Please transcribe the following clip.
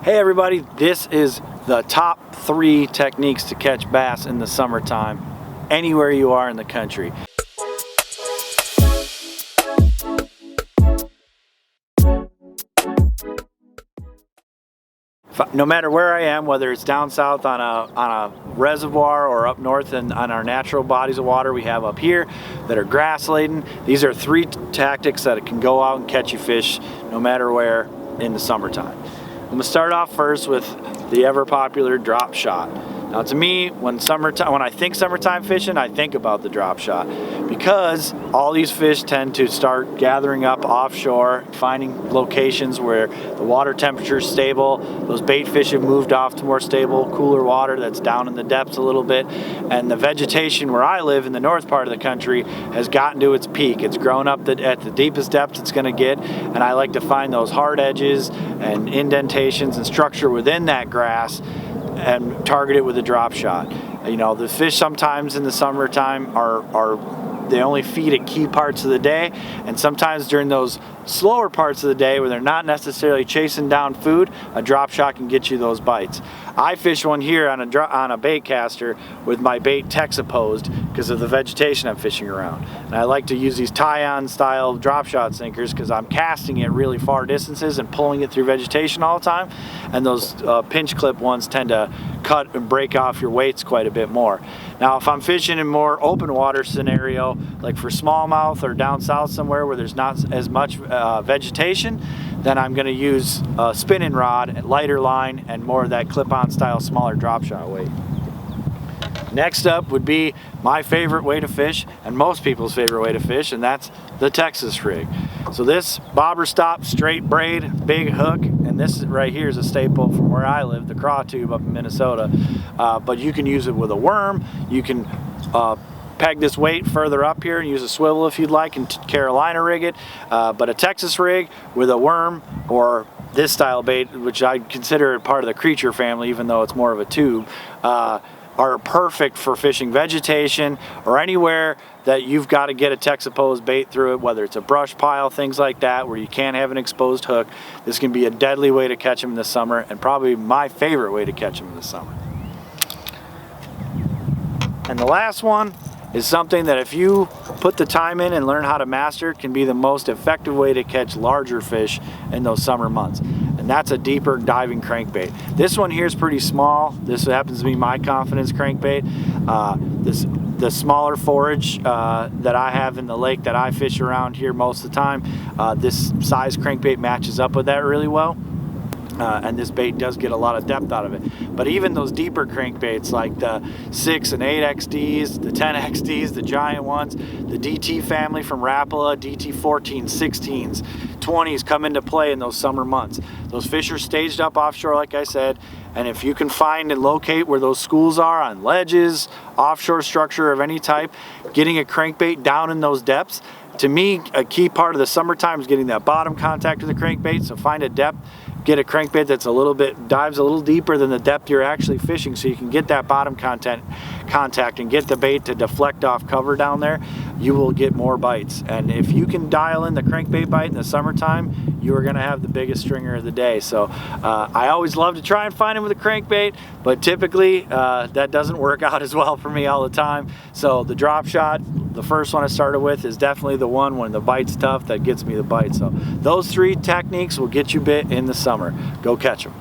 Hey everybody, this is the top 3 techniques to catch bass in the summertime, anywhere you are in the country. No matter where I am, whether it's down south on a reservoir or up north and on our natural bodies of water we have up here that are grass laden, these are 3 tactics that can go out and catch you fish no matter where in the summertime. I'm going to start off first with the ever popular drop shot. Now to me, when I think summertime fishing, I think about the drop shot because all these fish tend to start gathering up offshore, finding locations where the water temperature is stable. Those bait fish have moved off to more stable, cooler water that's down in the depths a little bit. And the vegetation where I live in the north part of the country has gotten to its peak. It's grown up at the deepest depths it's going to get, and I like to find those hard edges and indentations and structure within that grass and target it with a drop shot. You know, the fish sometimes in the summertime they only feed at key parts of the day, and sometimes during those slower parts of the day where they're not necessarily chasing down food, a drop shot can get you those bites. I fish one here on a bait caster with my bait Texaposed because of the vegetation I'm fishing around. And I like to use these tie-on style drop shot sinkers because I'm casting it really far distances and pulling it through vegetation all the time. And those pinch clip ones tend to cut and break off your weights quite a bit more. Now if I'm fishing in more open water scenario, like for smallmouth or down south somewhere where there's not as much vegetation, then I'm going to use a spinning rod, lighter line, and more of that clip-on style smaller drop shot weight. Next up would be my favorite way to fish, and most people's favorite way to fish, and that's the Texas rig. So this bobber stop, straight braid, big hook, and this right here is a staple from where I live, the craw tube up in Minnesota. But you can use it with a worm. You can peg this weight further up here and use a swivel if you'd like and Carolina rig it. But a Texas rig with a worm or this style bait, which I consider part of the creature family even though it's more of a tube, are perfect for fishing vegetation or anywhere that you've got to get a Texaposed bait through it, whether it's a brush pile, things like that, where you can't have an exposed hook. This can be a deadly way to catch them in the summer, and probably my favorite way to catch them in the summer. And the last one is something that if you put the time in and learn how to master, can be the most effective way to catch larger fish in those summer months. And that's a deeper diving crankbait. This one here is pretty small. This happens to be my confidence crankbait. The smaller forage that I have in the lake that I fish around here most of the time, this size crankbait matches up with that really well. And this bait does get a lot of depth out of it. But even those deeper crankbaits like the 6 and 8 XDs, the 10 XDs, the giant ones, the DT family from Rapala, DT 14s, 16s, 20s come into play in those summer months. Those fish are staged up offshore like I said, and if you can find and locate where those schools are on ledges, offshore structure of any type, getting a crankbait down in those depths, to me a key part of the summertime is getting that bottom contact with the crankbait. So find a depth, get a crankbait that's dives a little deeper than the depth you're actually fishing, so you can get that bottom contact and get the bait to deflect off cover down there. You will get more bites, and if you can dial in the crankbait bite in the summertime, you are going to have the biggest stringer of the day. So I always love to try and find him with a crankbait, but typically that doesn't work out as well for me all the time. So the drop shot, the first one I started with, is definitely the one when the bite's tough that gets me the bite. So those 3 techniques will get you bit in the summer. Go catch them.